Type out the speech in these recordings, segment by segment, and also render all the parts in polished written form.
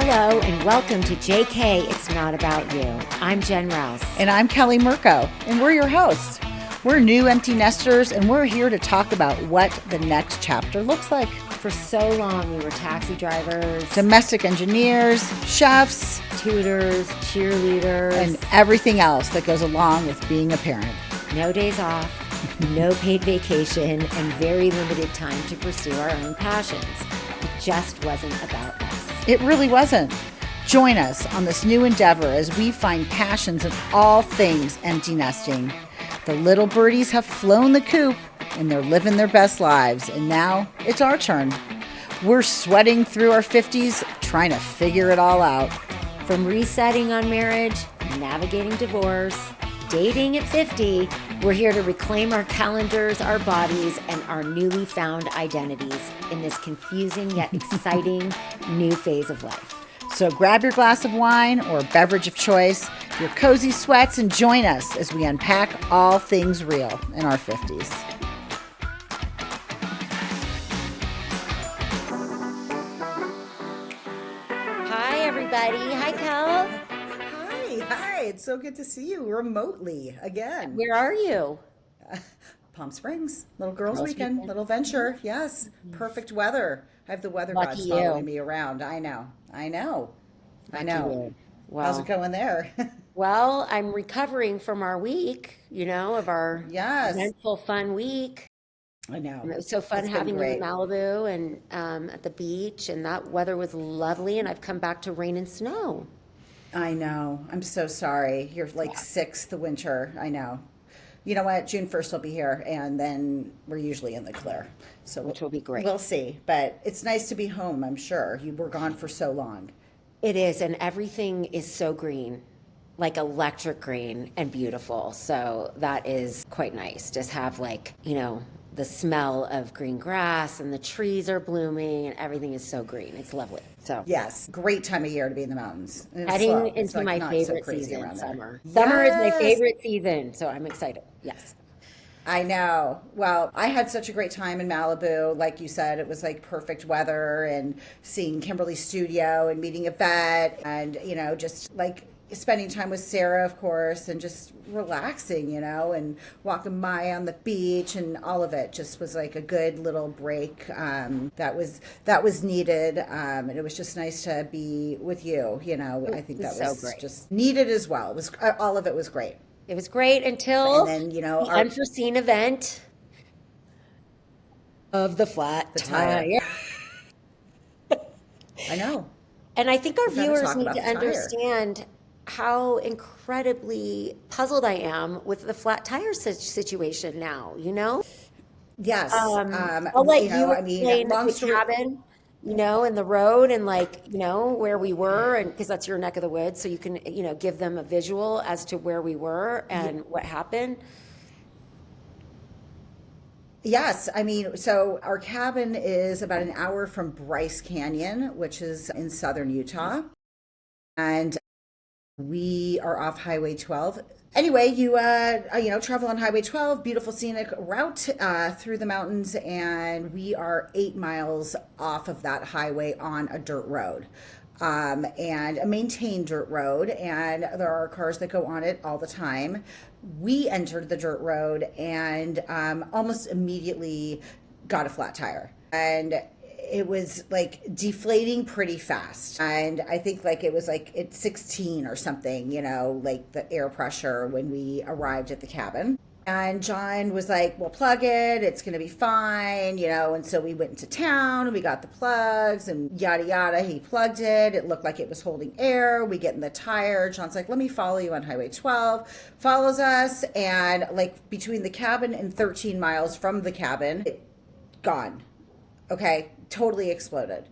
Hello and welcome to JK It's Not About You. I'm Jen Rouse. And I'm Kelly Mirko, and we're your hosts. We're new empty nesters, and we're here to talk about what the next chapter looks like. For so long, we were taxi drivers, Domestic engineers, chefs, tutors, cheerleaders, and everything else that goes along with being a parent. No days off, no paid vacation, and very limited time to pursue our own passions. It just wasn't about us. It really wasn't. Join us on this new endeavor as we find passions in all things empty nesting. The little birdies have flown the coop and they're living their best lives, and now it's our turn. We're sweating through our 50s trying to figure it all out. From resetting on marriage, navigating divorce, dating at 50, we're here to reclaim our calendars, our bodies, and our newly found identities in this confusing yet exciting new phase of life. So grab your glass of wine or beverage of choice, your cozy sweats, and join us as we unpack all things real in our 50s. Hi, everybody. Hi, Kel. Hi. It's so good to see you remotely again. Where are you? Palm Springs, little girls' weekend, little venture. Yes, perfect weather. I have the weather gods following me around. I know. Well, how's it going there? Well, I'm recovering from our week, of our Yes. eventful, fun week. I know. It was so fun having you in Malibu and at the beach, and that weather was lovely, and I've come back to rain and snow. I know. I'm so sorry. You're like sixth the winter. I know. You know what? June 1st will be here, and then we're usually in the clear. So Which will be great. We'll see. But it's nice to be home, I'm sure. You were gone for so long. It is, and everything is so green, like electric green and beautiful. So that is quite nice. Just have the smell of green grass, and the trees are blooming, and everything is so green. It's lovely. So yes, great time of year to be in the mountains. Heading into my favorite season, summer. Summer is my favorite season, so I'm excited. Yes. I know. Well, I had such a great time in Malibu. Like you said, it was like perfect weather, and seeing Kimberly's studio and meeting a vet, and, just like spending time with Sarah, of course, and just relaxing, and walking by on the beach, and all of it just was like a good little break that was needed, and it was just nice to be with you. I think that was so just needed as well. It was all of it was great. It was great until and then the unforeseen event of the flat tire. I know. And I think our viewers need to understand how incredibly puzzled I am with the flat tire situation now, Yes. I'll let you explain the cabin, and the road, and where we were, and because that's your neck of the woods, so you can, give them a visual as to where we were and what happened. Yes. So our cabin is about an hour from Bryce Canyon, which is in southern Utah. And we are off Highway 12. Anyway, you travel on Highway 12, beautiful scenic route through the mountains, and we are 8 miles off of that highway on a dirt road, and a maintained dirt road, and there are cars that go on it all the time. We entered the dirt road and almost immediately got a flat tire, and it was like deflating pretty fast. And I think it was at 16 or something, like the air pressure when we arrived at the cabin. And John was like, "We'll plug it. It's going to be fine," And so we went into town and we got the plugs and yada, yada. He plugged it. It looked like it was holding air. We get in the tire. John's like, "Let me follow you on Highway 12. Follows us. And between the cabin and 13 miles from the cabin, gone. Okay. Totally exploded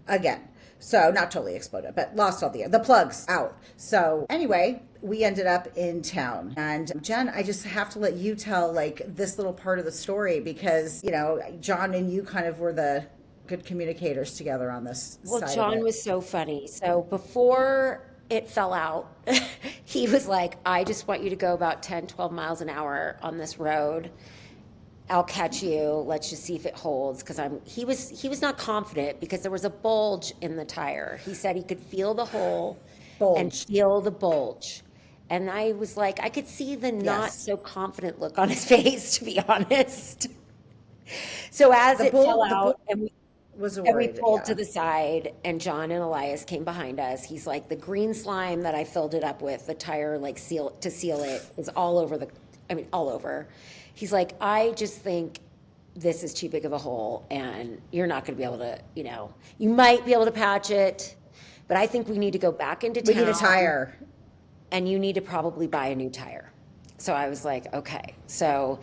again. So not totally exploded, but lost all the air. The plugs out. So anyway, we ended up in town. And Jen, I just have to let you tell this little part of the story because, John and you kind of were the good communicators together on this Well, side John of it. was so funny. So before it fell out, he was like, "I just want you to go about 10, 12 miles an hour on this road." I'll catch you. Let's just see if it holds. Because he was not confident because there was a bulge in the tire. He said he could feel the hole and Bulge. feel the bulge. And I was like, I could see the not Yes. so confident look on his face, to be honest. So as it fell out and Was we worried. pulled Yeah. to the side, and John and Elias came behind us. He's like, the green slime that I filled it up with, the tire like seal it, is all over all over. He's like, I just think this is too big of a hole, and you're not going to be able to, you might be able to patch it, but I think we need to go back into We town. need a tire. And you need to probably buy a new tire. So I was like, okay. So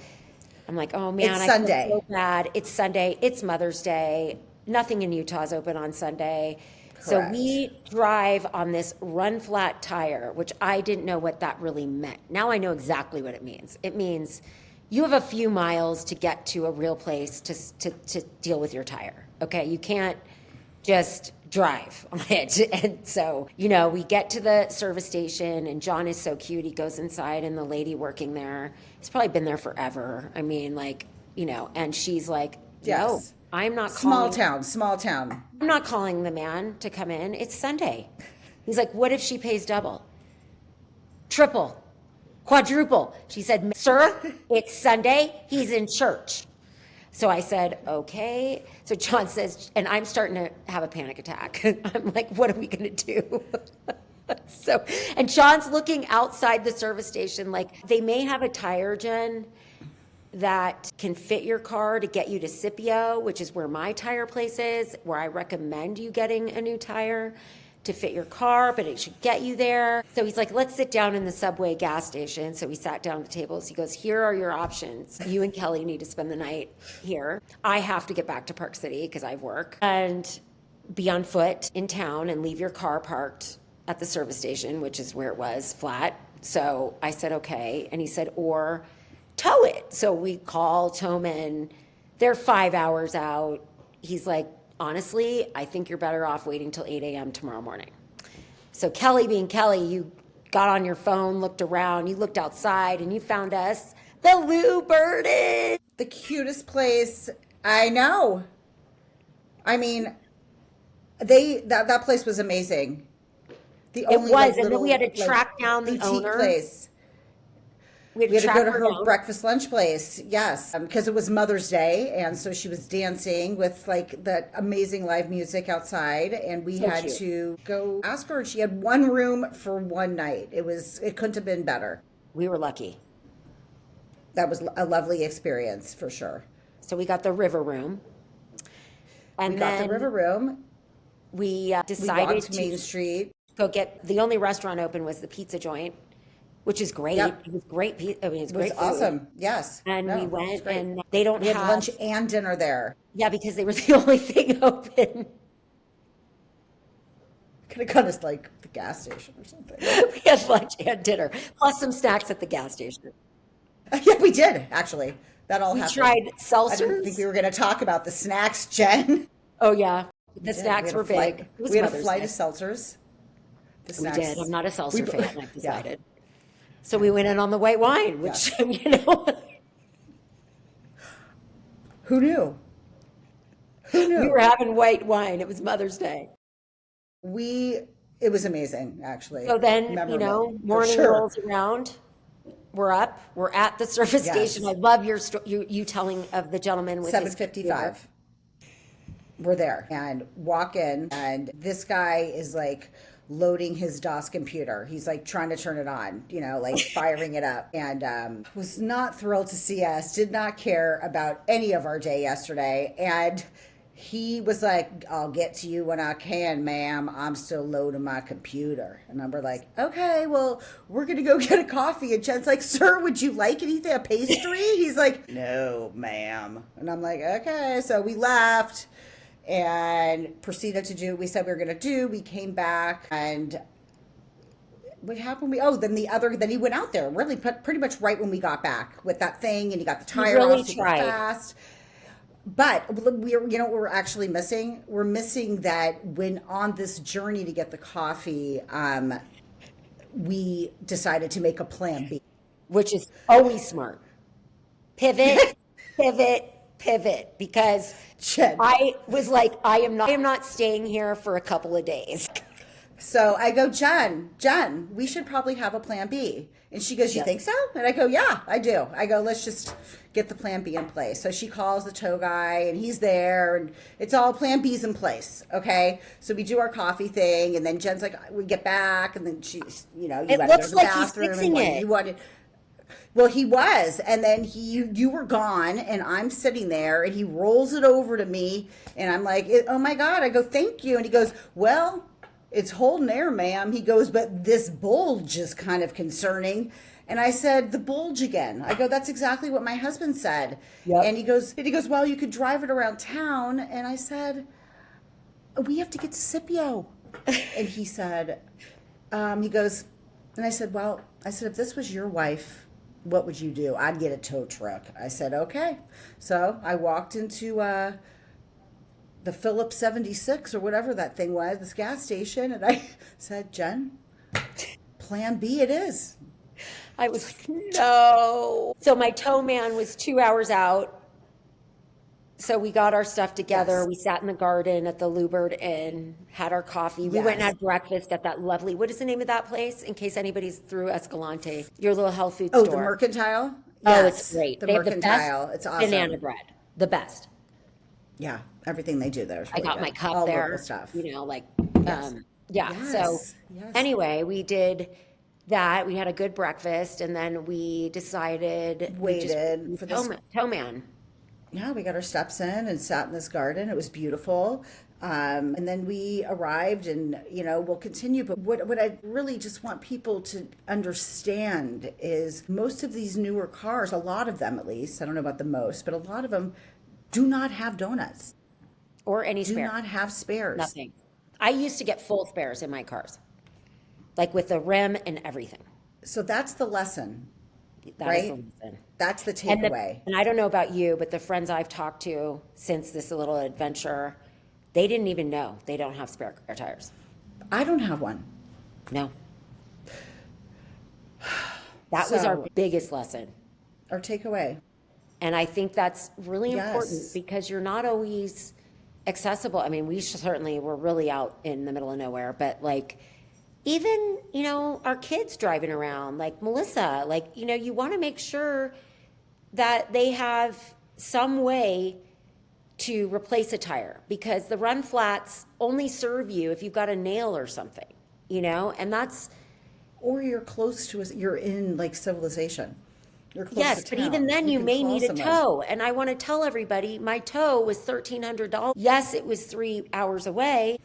I'm like, oh man, It's I Sunday. feel so bad. It's Sunday. It's Mother's Day. Nothing in Utah is open on Sunday. So Correct. we drive on this run flat tire, which I didn't know what that really meant. Now I know exactly what it means. It means you have a few miles to get to a real place to deal with your tire. Okay, you can't just drive on it. And so, we get to the service station, and John is so cute. He goes inside, and the lady working there, he's probably been there forever. I mean, and she's like, no, Yes. I'm not Small calling. town. I'm not calling the man to come in. It's Sunday. He's like, what if she pays double? Triple? Quadruple? She said, sir, it's Sunday. He's in church. So I said, okay. So John says, and I'm starting to have a panic attack. I'm like, what are we going to do? And John's looking outside the service station, like they may have a tire, Jen, that can fit your car to get you to Scipio, which is where my tire place is, where I recommend you getting a new tire to fit your car, but it should get you there. So he's like, let's sit down in the Subway gas station. So we sat down at the tables. He goes, here are your options. You and Kelly need to spend the night here. I have to get back to Park City because I work, and be on foot in town and leave your car parked at the service station, which is where it was, flat. So I said, okay. And he said, or tow it. So we call Towman. They're 5 hours out. He's like, honestly, I think you're better off waiting till 8 a.m. tomorrow morning. So Kelly being Kelly, you got on your phone, looked around, you looked outside, and you found us the Lou Burden. The cutest place. I know. I mean, that place was amazing. The It only was, and then little, we had to track down the boutique owner. place. We We had to track go to her her down. breakfast lunch place, yes, because it was Mother's Day, and so she was dancing with like the amazing live music outside, and we So had cute. to go ask her. She had one room for one night. It couldn't have been better. We were lucky. That was a lovely experience for sure. So we got the river room. And We got then the river room. we We decided walked to Main Street. go get, the only restaurant open was the pizza joint, which is great. Yep. It was great. I mean, it's It was great food. awesome. Yes. And No, we it was went, great. and they don't We had have lunch and dinner there. Yeah, because they were the only thing open. Could have gone to like the gas station or something. We had lunch and dinner, plus some snacks at the gas station. Yeah, we did actually. That all We happened. tried I didn't think seltzers. we were going to talk about the snacks, Jen. Oh yeah, the Yeah, snacks were big. It was We had a Mother's flight Day. of seltzers. The We snacks. did. I'm not a seltzer We- fan. I've yeah. decided. So we went in on the white wine, which you know, Who knew? Who knew? we were having white wine. It was Mother's Day. It was amazing, actually. So then, Memorable, for morning sure. rolls around. We're up. We're at the service Yes. station. I love your you telling of the gentleman with his 7:55. We're there and walk in, and this guy is like loading his DOS computer. He's like trying to turn it on, like firing it up, and was not thrilled to see us. Did not care about any of our day yesterday, and he was like, "I'll get to you when I can, ma'am. I'm still loading my computer." And I'm like, "Okay, well, we're gonna go get a coffee." And Jen's like, "Sir, would you like anything? A pastry?" He's like, "No, ma'am." And I'm like, "Okay." So we left and proceeded to do what we said we were going to do. We came back, and what happened? Then he went out there really pretty much right when we got back with that thing, and he got the tire really off super tried. fast. But what we're actually missing? We're missing that when on this journey to get the coffee, we decided to make a plan B. which is always smart. Pivot pivot, because Jen. I was like, I am not staying here for a couple of days. So I go, Jen, we should probably have a plan B. And she goes, you Yep. think so? And I go, yeah, I do. I go, let's just get the plan B in place. So she calls the tow guy and he's there and it's all plan B's in place. Okay. So we do our coffee thing and then Jen's like, we get back and then she's, you It gotta go to looks the like he's bathroom fixing it. you wanted. Well, he was, and then you were gone, and I'm sitting there, and he rolls it over to me, and I'm like, oh my God. I go, thank you. And he goes, well, it's holding air, ma'am. He goes, but this bulge is kind of concerning. And I said, the bulge again. I go, that's exactly what my husband said. Yep. And he goes, well, you could drive it around town. And I said, we have to get to Scipio. And he said, he goes, and I said, well, if this was your wife, what would you do? I'd get a tow truck. I said, okay. So I walked into the Phillips 76 or whatever that thing was, this gas station, and I said, Jen, plan B it is. I was like, no. So my tow man was 2 hours out. So we got our stuff together. Yes. We sat in the garden at the Lubert Inn, had our coffee. We went and Yes. had breakfast at that lovely, what is the name of that place? In case anybody's through Escalante, your little health food Oh, store. the Mercantile? Oh, Yes, it's great. The They have Mercantile. the best It's awesome. banana bread. The best. Yeah, everything they do there is I really got good. my cup All there. local stuff. Like, Yes. yeah. Yes. So Yes. anyway, we did that. We had a good breakfast, and then we decided Waited for this. tow man. Yeah, we got our steps in and sat in this garden. It was beautiful. And then we arrived and, we'll continue. But what I really just want people to understand is most of these newer cars, a lot of them at least, I don't know about the most, but a lot of them do not have donuts, Or any do spare. not have spares. Nothing. I used to get full spares in my cars, like with the rim and everything. So that's the lesson, That is right? the lesson. That's the And, takeaway. and I don't know about you, but the friends I've talked to since this little adventure, they didn't even know they don't have spare car tires. I don't have one. No. That was our So- biggest lesson. Our takeaway. And I think that's really important Yes. because you're not always accessible. I mean, we certainly were really out in the middle of nowhere, but like even, our kids driving around, like Melissa, like, you want to make sure that they have some way to replace a tire because the run flats only serve you if you've got a nail or something, and that's, Or you're close to you're in like civilization. You're close yes, to but town. even then you can may call need a someone. tow. And I want to tell everybody my tow was $1,300. Yes, it was 3 hours away,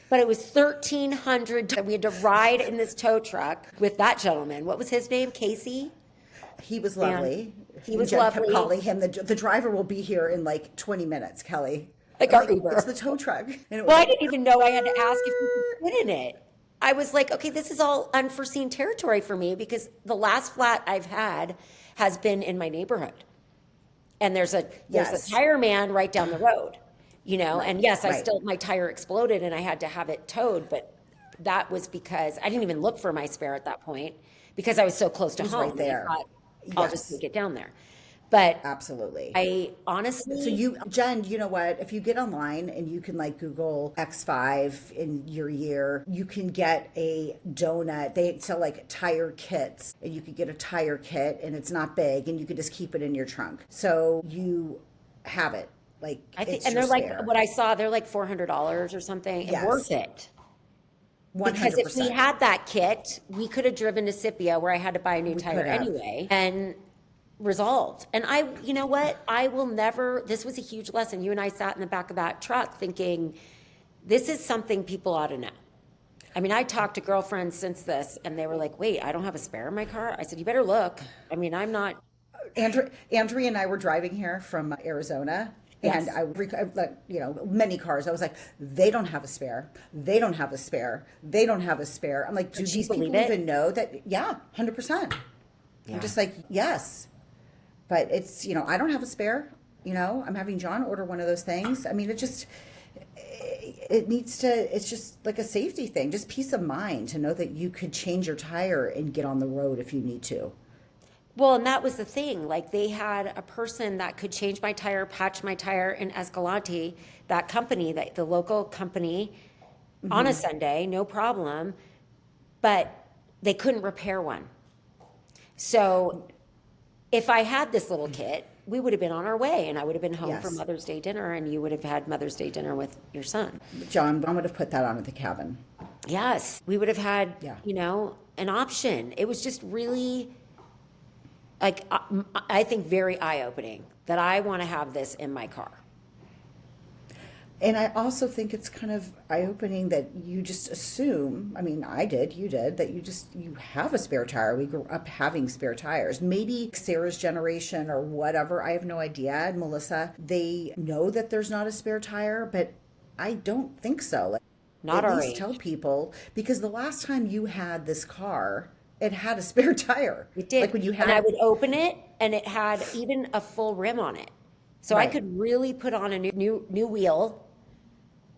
but it was $1,300. We had to ride in this tow truck with that gentleman. What was his name? Casey? He was lovely. He was Jen kept lovely. calling him. The driver will be here in like 20 minutes, Kelly. Like I'm our Uber. It's the tow truck. And it was Well, I like, didn't even know I had to ask if you could fit in it. I was like, okay, this is all unforeseen territory for me because the last flat I've had has been in my neighborhood. And there's a Yes. tire man right down the road, and yes, right. my tire exploded and I had to have it towed, but that was because I didn't even look for my spare at that point because I was so close to was home. right there. I thought, I'll Yes. just take it down there. But absolutely. I honestly, So Jen, you know what? If you get online and you can like Google X5 in your year, you can get a donut. They sell like tire kits and you could get a tire kit and it's not big and you could just keep it in your trunk. So you have it. Like I think, it's and your they're like, spare. what I saw, they're like $400 or something, and Yes. worth it. 100%. Because if we had that kit, we could have driven to Scipio where I had to buy a new tire could have. anyway and resolved. And you know what? I will never, this was a huge lesson. You and I sat in the back of that truck thinking, this is something people ought to know. I mean, I talked to girlfriends since this and they were like, wait, I don't have a spare in my car. I said, you better look. I mean, I'm not. Andrea and I were driving here from Arizona. Yes. And many cars. I was like, they don't have a spare. They don't have a spare. They don't have a spare. I'm like, do Did you these people believe it? even know that? Yeah, 100%. Yeah. I'm just like, yes. But it's, I don't have a spare. I'm having John order one of those things. I mean, it's just like a safety thing, just peace of mind to know that you could change your tire and get on the road if you need to. Well, and that was the thing. Like they had a person that could change my tire, patch my tire in Escalante, that company, that the local company, on a Sunday, no problem. But they couldn't repair one. So if I had this little kit, we would have been on our way and I would have been home for Yes. Mother's Day dinner and you would have had Mother's Day dinner with your son. John would have put that on at the cabin. Yes, we would have had, Yeah. an option. It was just really, like, I think very eye-opening that I want to have this in my car. And I also think it's kind of eye-opening that you just assume, I mean, I did, you did, that you have a spare tire. We grew up having spare tires. Maybe Sarah's generation or whatever, I have no idea. And Melissa, they know that there's not a spare tire, but I don't think so. Like, Not at our least age. tell people, because the last time you had this car, it had a spare tire. It did. Like when you had, and I would open it and it had even a full rim on it. So I Right. could really put on a new wheel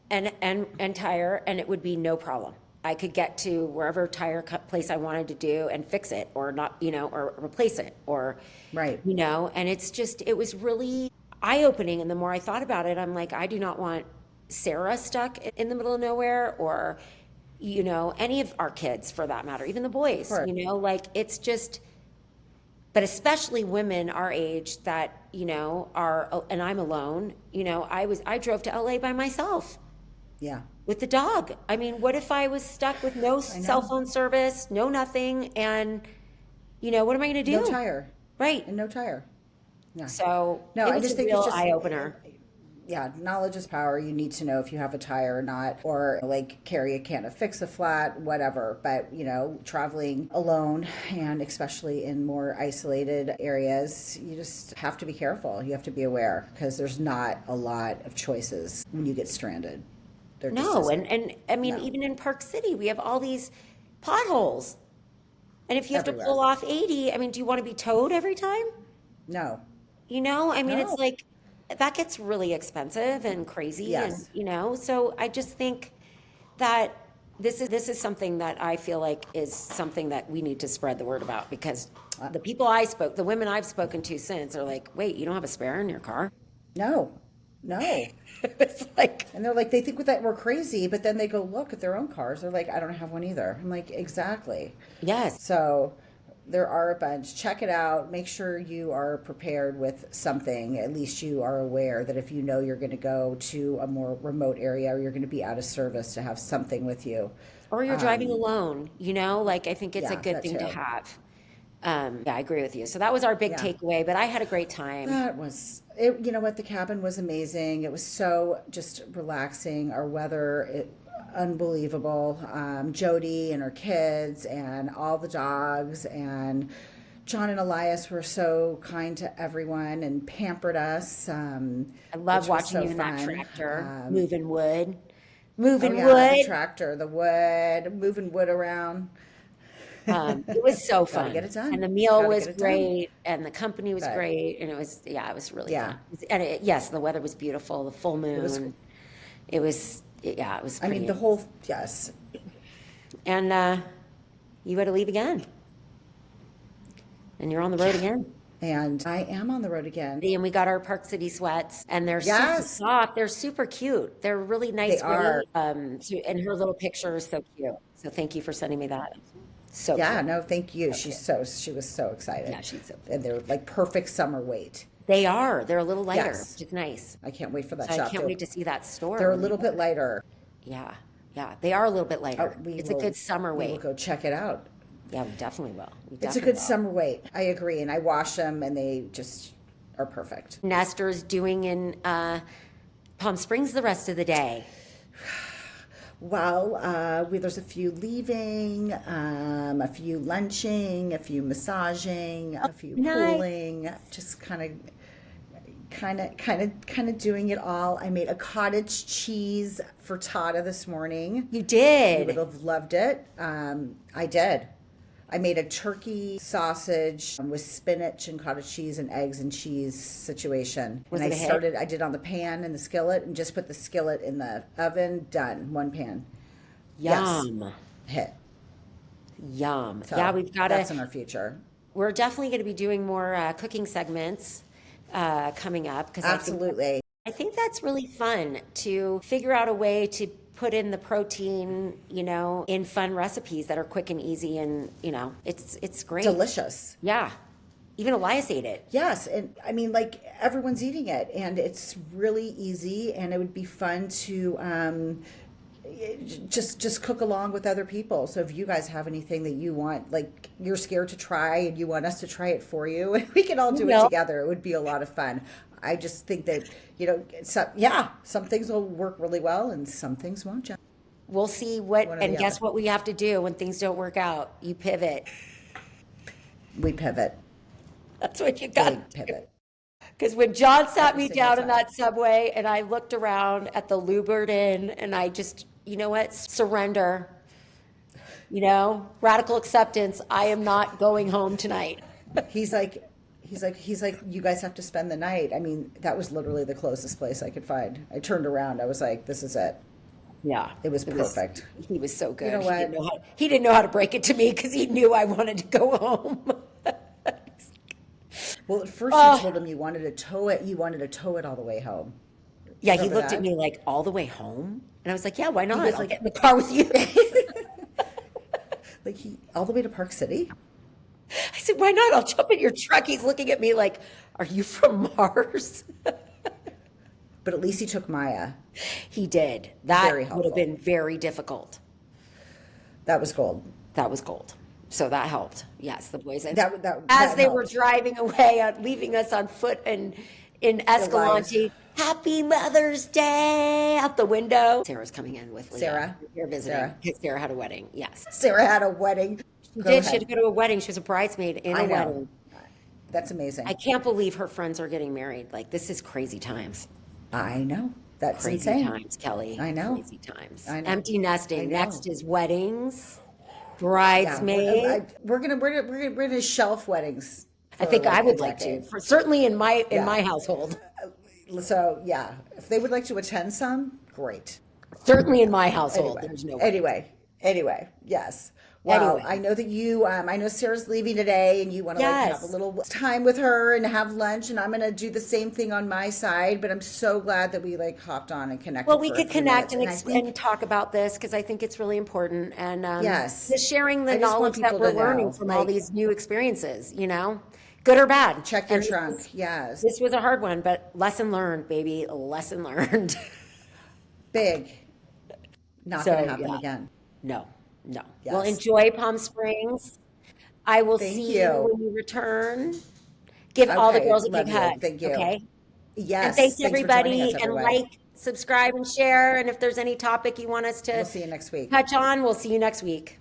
and tire and it would be no problem. I could get to wherever tire cut place I wanted to do and fix it or not, or replace it or, Right. and it was really eye-opening. And the more I thought about it, I'm like, I do not want Sarah stuck in the middle of nowhere or, any of our kids for that matter, even the boys, Sure. like it's just, but especially women our age that, are, and I'm alone, I drove to LA by myself Yeah. with the dog. I mean, what if I was stuck with no cell phone service, no nothing, and what am I going to do? No tire. Right. And no tire. Yeah. So No, it I was just a think real it's just eye opener. Yeah, knowledge is power. You need to know if you have a tire or not, or like carry a can of Fix-A-Flat, whatever. But, traveling alone and especially in more isolated areas, you just have to be careful. You have to be aware because there's not a lot of choices when you get stranded. There just No, isn't. and I mean, No. even in Park City, we have all these potholes. And if you have Everywhere. to pull off 80, I mean, do you want to be towed every time? No. I mean, No. it's like that gets really expensive and crazy. Yes. And, so I just think that this is something that I feel like is something that we need to spread the word about because the women I've spoken to since are like, wait, you don't have a spare in your car? No. It's like, And they're like, they think that we're crazy, but then they go look at their own cars. They're like, I don't have one either. I'm like, exactly. yes. So there are a bunch. Check it out. Make sure you are prepared with something. At least you are aware that if you know you're going to go to a more remote area or you're going to be out of service, to have something with you. Or you're driving alone, like I think it's a Yeah, good that thing to too. have. Yeah, I agree with you. So that was our big Yeah. takeaway, but I had a great time. That was it. You know what? The cabin was amazing. It was so just relaxing. Our weather, unbelievable. Jody and her kids and all the dogs and John and Elias were so kind to everyone and pampered us. I love which was watching so you in that fun. tractor, moving wood, moving Oh yeah, the wood. tractor, the wood, moving wood around. It was so fun. get it done. And the meal Gotta was get it done. great, and the company was But- great, and it was really Yeah. fun. And yes, the weather was beautiful, the full moon. It was I mean, the whole, yes. And you had to leave again, and you're on the road again. And I am on the road again. And we got our Park City sweats, and they're super Yes. soft. They're super cute. They're really nice. They are. And her little picture is so cute. So thank you for sending me that. So Yeah, cute. no, thank you. She was so excited. Yeah, she's so And they're like perfect summer weight. They are. They're a little lighter, Yes. which is nice. I can't wait for that So I shop. can't wait to see that store. They're a little bit lighter. Yeah, they are a little bit lighter. We It's will- a good summer We will weight. go check it out. Yeah, we definitely will. We It's a definitely good will. summer weight. I agree. And I wash them and they just are perfect. Nestor's doing in Palm Springs the rest of the day. Well, there's a few leaving, a few lunching, a few massaging, a few nice. pooling, just kind of doing it all. I made a cottage cheese frittata this morning. You You did. would have loved it. I did. I made a turkey sausage with spinach and cottage cheese and eggs and cheese situation. Was and it a hit? I did on the pan and the skillet and just put the skillet in the oven. Done. One pan. Yum. Hit. Yum. So Yeah, we've got that's to. in our future. we're definitely going to be doing more cooking segments coming up because Absolutely. I think that's really fun to figure out a way to put in the protein, in fun recipes that are quick and easy, and it's great. Delicious. Yeah. Even Elias ate it. Yes, and I mean, like, everyone's eating it, and it's really easy, and it would be fun to just cook along with other people. So if you guys have anything that you want, like you're scared to try, and you want us to try it for you, and we can all do it together, it would be a lot of fun. I just think that some things will work really well, and some things won't. John. We'll see and guess what we have to do when things don't work out. You pivot. We pivot. That's what you got to pivot. Because when John sat me down in that subway and I looked around at the Lubert Inn and I just, surrender, radical acceptance. I am not going home tonight. He's like, you guys have to spend the night. I mean, that was literally the closest place I could find. I turned around. I was like, this is it. Yeah. It was perfect. He was so good. You know what? He didn't know how to break it to me because he knew I wanted to go home. Well, at first you told him you wanted to tow it. You wanted to tow it all the way home. Yeah, he looked at me like, all the way home? And I was like, yeah, why not? I'll get in the car with you. All the way to Park City? I said, why not? I'll jump in your truck. He's looking at me like, are you from Mars? But at least he took Maya. He did. That would have been very difficult. That was gold. That was gold. So that helped. Yes, the boys. And as they were driving away, leaving us on foot and in Escalante, Happy Mother's Day out the window. Sarah's coming in with Leah. Sarah. You're visiting. Sarah had a wedding. Yes. Sarah had a wedding. She did. She had to go to a wedding. She was a bridesmaid in a wedding. That's amazing. I can't believe her friends are getting married. Like, this is crazy times. I know. That's crazy insane. Times, Kelly. I know. Crazy times. I know. Empty nesting. Next is weddings. Bridesmaids. Yeah, we're gonna shelf weddings. I think I would like to. Certainly in my household. So yeah, if they would like to attend some, great. Certainly in my household. There's no way. Anyway, yes. Well, I know that I know Sarah's leaving today and you want to have a little time with her and have lunch, and I'm going to do the same thing on my side, but I'm so glad that we hopped on and connected. Well, we could connect and talk about this because I think it's really important, and just sharing the knowledge that we're learning from all these new experiences, good or bad. Check your trunk. Yes. This was a hard one, but lesson learned, baby. Lesson learned. Big. Not going to happen again. No. Yes. Well, enjoy Palm Springs. I will see you when you return. Give all the girls a big hug. Thank you. Okay. Yes. And thanks everybody. And subscribe, and share. And if there's any topic you want us to we'll see you next week. Touch on, we'll see you next week.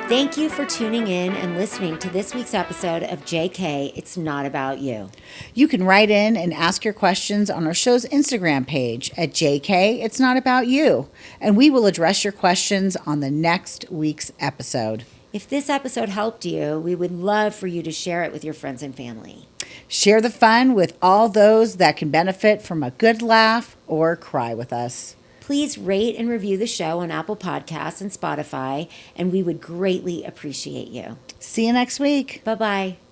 Thank you for tuning in and listening to this week's episode of JK, It's Not About You. You can write in and ask your questions on our show's Instagram page at JK, It's Not About You, and we will address your questions on the next week's episode. If this episode helped you, we would love for you to share it with your friends and family. Share the fun with all those that can benefit from a good laugh or cry with us. Please rate and review the show on Apple Podcasts and Spotify, and we would greatly appreciate you. See you next week. Bye-bye.